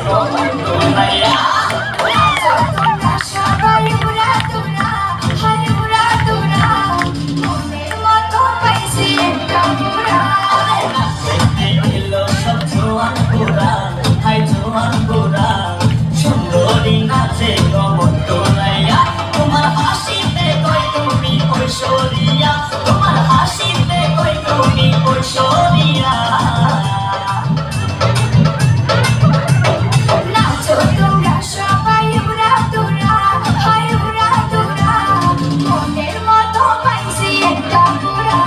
কমর তোলাইয়া সুন্দরী নাচে কমর তোলাইয়া তোমার হাসিতে কই তুমি ঐশ্বরিয়া তোমার হাসিতে কই তুমি ঐশ্বরিয়া নাচো তোমরা সবাই উড়া তোরা হায় উড়া তোরা মনের মতো পাইছি একটা পুরা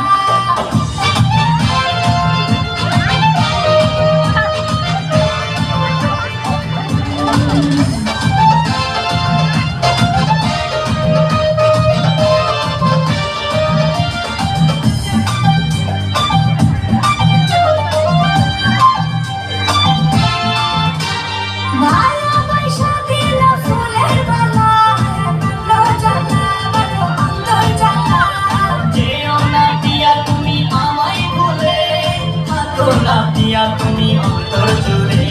তুমি অন্তর জুড়ে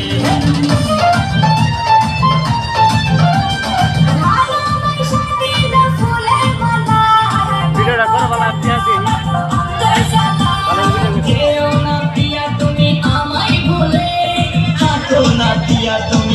ভিডিওটা করো ভালো আপনি আছি কেউ না প্রিয়া তুমি আমায় ভুলে থাকো না প্রিয়া তুমি